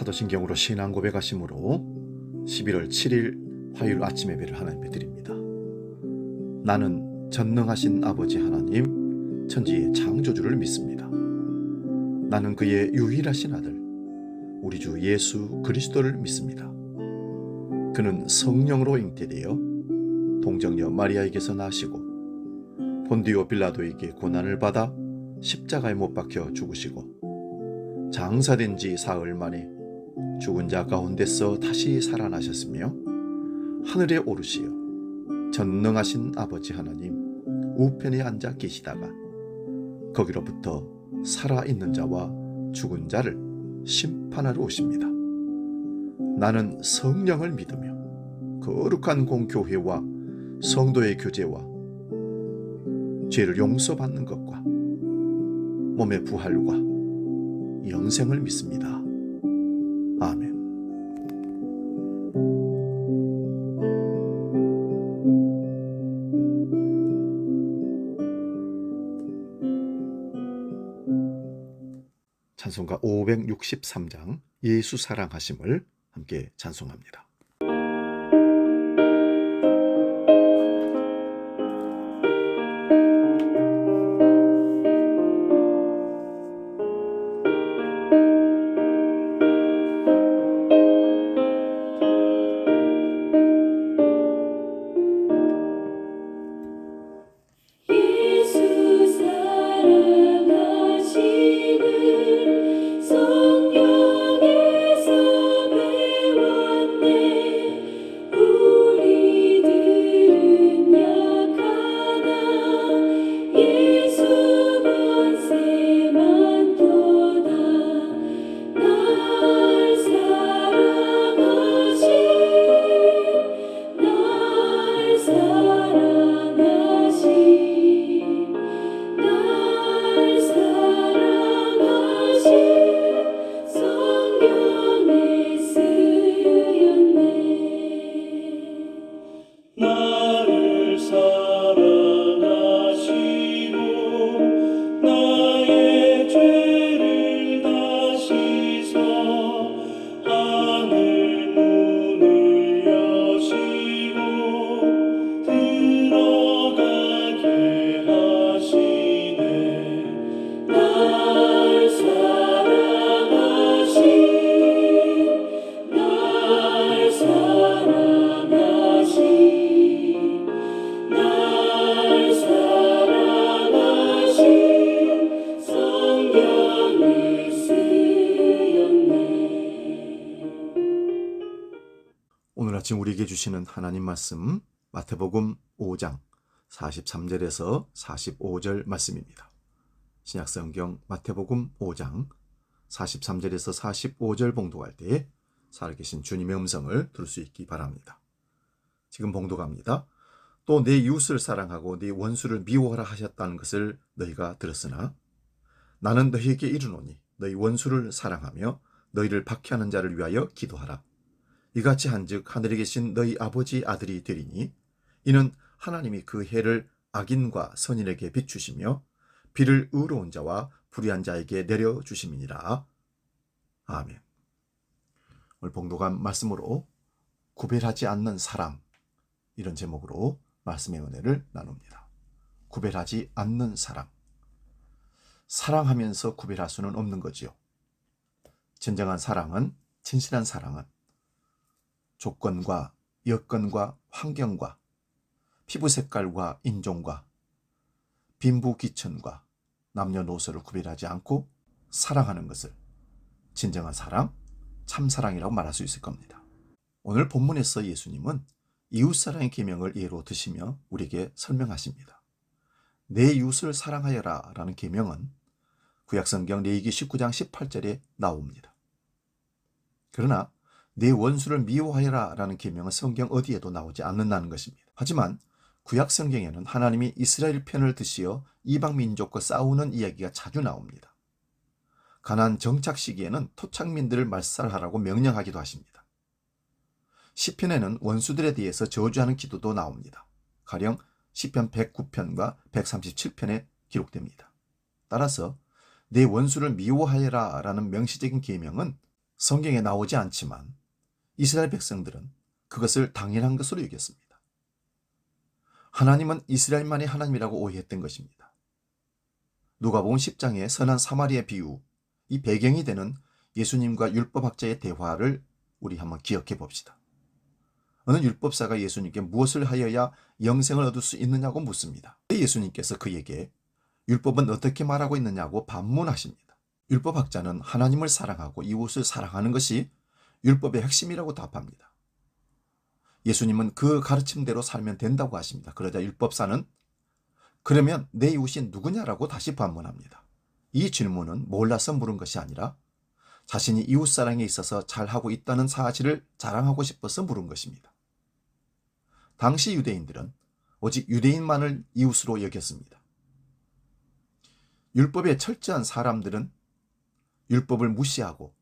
사도신경으로 신앙 고백하심으로 11월 7일 화요일 아침 예배를 하나님께 드립니다. 나는 전능하신 아버지 하나님 천지의 창조주를 믿습니다. 나는 그의 유일하신 아들 우리 주 예수 그리스도를 믿습니다. 그는 성령으로 잉태되어 동정녀 마리아에게서 나시고 본디오 빌라도에게 고난을 받아 십자가에 못 박혀 죽으시고 장사된 지 사흘 만에 죽은 자 가운데서 다시 살아나셨으며 하늘에 오르시어 전능하신 아버지 하나님 우편에 앉아 계시다가 거기로부터 살아있는 자와 죽은 자를 심판하러 오십니다. 나는 성령을 믿으며 거룩한 공교회와 성도의 교제와 죄를 용서받는 것과 몸의 부활과 영생을 믿습니다. 아멘. 찬송가 563장 예수 사랑하심을 함께 찬송합니다. 오늘 아침 우리에게 주시는 하나님 말씀 마태복음 5장 43절에서 45절 말씀입니다. 신약성경 마태복음 5장 43절에서 45절 봉독할 때에 살아계신 주님의 음성을 들을 수 있기 바랍니다. 지금 봉독합니다. 또 내 이웃을 사랑하고 네 원수를 미워하라 하셨다는 것을 너희가 들었으나 나는 너희에게 이르노니 너희 원수를 사랑하며 너희를 박해하는 자를 위하여 기도하라. 이같이 한즉 하늘에 계신 너희 아버지 아들이 되리니 이는 하나님이 그 해를 악인과 선인에게 비추시며 비를 의로운 자와 불의한 자에게 내려주심이니라. 아멘. 오늘 봉독한 말씀으로 구별하지 않는 사랑, 이런 제목으로 말씀의 은혜를 나눕니다. 구별하지 않는 사랑. 사랑하면서 구별할 수는 없는 거지요. 진정한 사랑은, 진실한 사랑은 조건과 여건과 환경과 피부 색깔과 인종과 빈부귀천과 남녀노소를 구별하지 않고 사랑하는 것을 진정한 사랑, 참사랑이라고 말할 수 있을 겁니다. 오늘 본문에서 예수님은 이웃사랑의 계명을 예로 드시며 우리에게 설명하십니다. 내 이웃을 사랑하여라 라는 계명은 구약성경 레위기 19장 18절에 나옵니다. 그러나 내 원수를 미워하여라 라는 계명은 성경 어디에도 나오지 않는다는 것입니다. 하지만 구약 성경에는 하나님이 이스라엘 편을 드시어 이방 민족과 싸우는 이야기가 자주 나옵니다. 가나안 정착 시기에는 토착민들을 말살하라고 명령하기도 하십니다. 시편에는 원수들에 대해서 저주하는 기도도 나옵니다. 가령 시편 109편과 137편에 기록됩니다. 따라서 내 원수를 미워하여라 라는 명시적인 계명은 성경에 나오지 않지만 이스라엘 백성들은 그것을 당연한 것으로 여겼습니다. 하나님은 이스라엘만이 하나님이라고 오해했던 것입니다. 누가복음 10장의 선한 사마리아 비유, 이 배경이 되는 예수님과 율법학자의 대화를 우리 한번 기억해 봅시다. 어느 율법사가 예수님께 무엇을 하여야 영생을 얻을 수 있느냐고 묻습니다. 예수님께서 그에게 율법은 어떻게 말하고 있느냐고 반문하십니다. 율법학자는 하나님을 사랑하고 이웃을 사랑하는 것이 율법의 핵심이라고 답합니다. 예수님은 그 가르침대로 살면 된다고 하십니다. 그러자 율법사는 그러면 내 이웃이 누구냐라고 다시 반문합니다. 이 질문은 몰라서 물은 것이 아니라 자신이 이웃사랑에 있어서 잘하고 있다는 사실을 자랑하고 싶어서 물은 것입니다. 당시 유대인들은 오직 유대인만을 이웃으로 여겼습니다. 율법에 철저한 사람들은 율법을 무시하고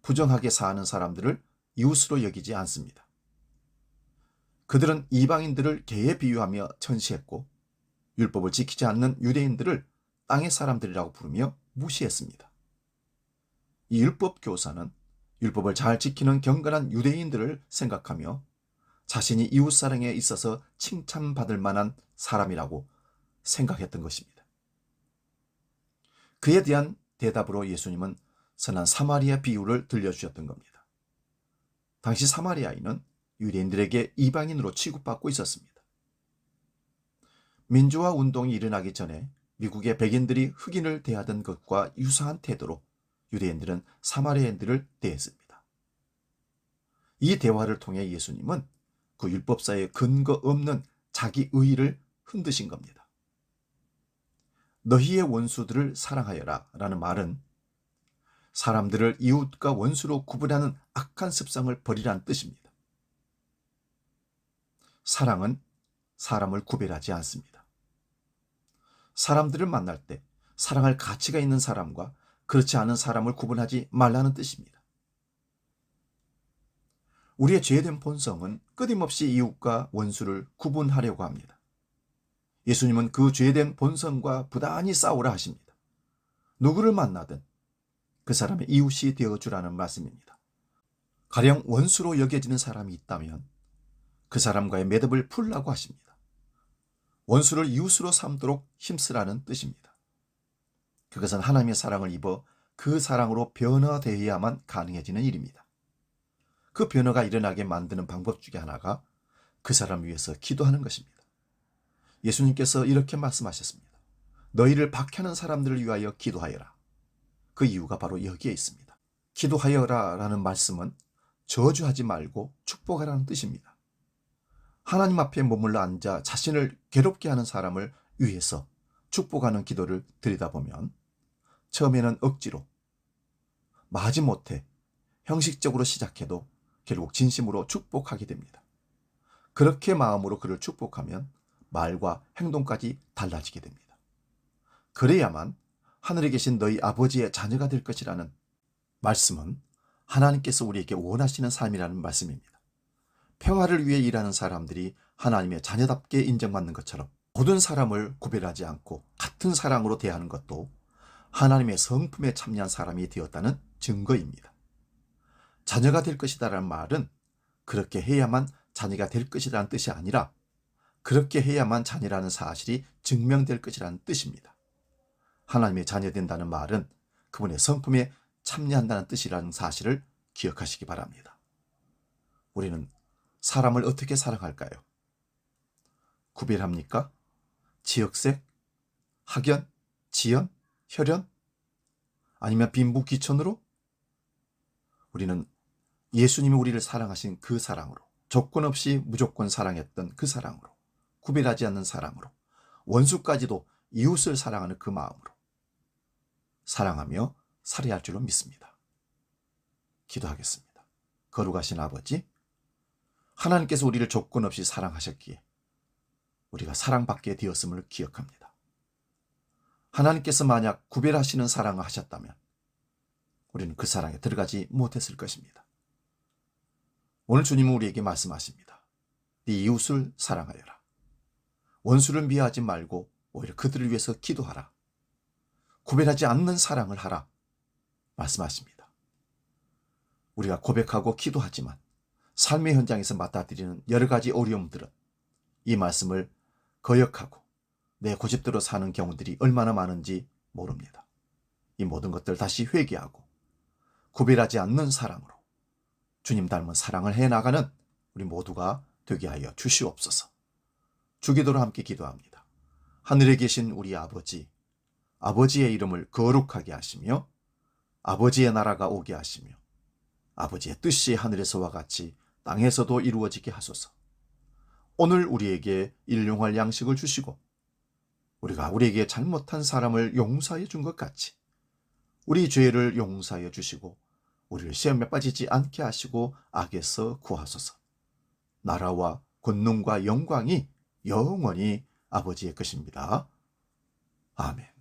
부정하게 사는 사람들을 이웃으로 여기지 않습니다. 그들은 이방인들을 개에 비유하며 천시했고 율법을 지키지 않는 유대인들을 땅의 사람들이라고 부르며 무시했습니다. 이 율법 교사는 율법을 잘 지키는 경건한 유대인들을 생각하며 자신이 이웃사랑에 있어서 칭찬받을 만한 사람이라고 생각했던 것입니다. 그에 대한 대답으로 예수님은 선한 사마리아 비유를 들려주셨던 겁니다. 당시 사마리아인은 유대인들에게 이방인으로 취급받고 있었습니다. 민주화 운동이 일어나기 전에 미국의 백인들이 흑인을 대하던 것과 유사한 태도로 유대인들은 사마리아인들을 대했습니다. 이 대화를 통해 예수님은 그 율법사의 근거 없는 자기 의의를 흔드신 겁니다. 너희의 원수들을 사랑하여라 라는 말은 사람들을 이웃과 원수로 구분하는 악한 습성을 버리라는 뜻입니다. 사랑은 사람을 구별하지 않습니다. 사람들을 만날 때 사랑할 가치가 있는 사람과 그렇지 않은 사람을 구분하지 말라는 뜻입니다. 우리의 죄된 본성은 끊임없이 이웃과 원수를 구분하려고 합니다. 예수님은 그 죄된 본성과 부단히 싸우라 하십니다. 누구를 만나든 그 사람의 이웃이 되어주라는 말씀입니다. 가령 원수로 여겨지는 사람이 있다면 그 사람과의 매듭을 풀라고 하십니다. 원수를 이웃으로 삼도록 힘쓰라는 뜻입니다. 그것은 하나님의 사랑을 입어 그 사랑으로 변화되어야만 가능해지는 일입니다. 그 변화가 일어나게 만드는 방법 중에 하나가 그 사람 위해서 기도하는 것입니다. 예수님께서 이렇게 말씀하셨습니다. 너희를 박해하는 사람들을 위하여 기도하여라. 그 이유가 바로 여기에 있습니다. 기도하여라 라는 말씀은 저주하지 말고 축복하라는 뜻입니다. 하나님 앞에 머물러 앉아 자신을 괴롭게 하는 사람을 위해서 축복하는 기도를 드리다 보면 처음에는 억지로 마지못해 형식적으로 시작해도 결국 진심으로 축복하게 됩니다. 그렇게 마음으로 그를 축복하면 말과 행동까지 달라지게 됩니다. 그래야만 하늘에 계신 너희 아버지의 자녀가 될 것이라는 말씀은 하나님께서 우리에게 원하시는 삶이라는 말씀입니다. 평화를 위해 일하는 사람들이 하나님의 자녀답게 인정받는 것처럼 모든 사람을 구별하지 않고 같은 사랑으로 대하는 것도 하나님의 성품에 참여한 사람이 되었다는 증거입니다. 자녀가 될 것이다라는 말은 그렇게 해야만 자녀가 될 것이라는 뜻이 아니라 그렇게 해야만 자녀라는 사실이 증명될 것이라는 뜻입니다. 하나님의 자녀 된다는 말은 그분의 성품에 참여한다는 뜻이라는 사실을 기억하시기 바랍니다. 우리는 사람을 어떻게 사랑할까요? 구별합니까? 지역색, 학연, 지연, 혈연? 아니면 빈부귀천으로? 우리는 예수님이 우리를 사랑하신 그 사랑으로, 조건 없이 무조건 사랑했던 그 사랑으로, 구별하지 않는 사랑으로, 원수까지도 이웃을 사랑하는 그 마음으로 사랑하며 살아야 할 줄로 믿습니다. 기도하겠습니다. 거룩하신 아버지, 하나님께서 우리를 조건 없이 사랑하셨기에 우리가 사랑받게 되었음을 기억합니다. 하나님께서 만약 구별하시는 사랑을 하셨다면 우리는 그 사랑에 들어가지 못했을 것입니다. 오늘 주님은 우리에게 말씀하십니다. 네 이웃을 사랑하여라. 원수를 미워하지 말고 오히려 그들을 위해서 기도하라. 구별하지 않는 사랑을 하라 말씀하십니다. 우리가 고백하고 기도하지만 삶의 현장에서 맞닥뜨리는 여러 가지 어려움들은 이 말씀을 거역하고 내 고집대로 사는 경우들이 얼마나 많은지 모릅니다. 이 모든 것들 다시 회개하고 구별하지 않는 사랑으로 주님 닮은 사랑을 해나가는 우리 모두가 되게 하여 주시옵소서. 주기도로 함께 기도합니다. 하늘에 계신 우리 아버지, 아버지의 이름을 거룩하게 하시며 아버지의 나라가 오게 하시며 아버지의 뜻이 하늘에서와 같이 땅에서도 이루어지게 하소서. 오늘 우리에게 일용할 양식을 주시고 우리가 우리에게 잘못한 사람을 용서해 준 것 같이 우리 죄를 용서해 주시고 우리를 시험에 빠지지 않게 하시고 악에서 구하소서. 나라와 권능과 영광이 영원히 아버지의 것입니다. 아멘.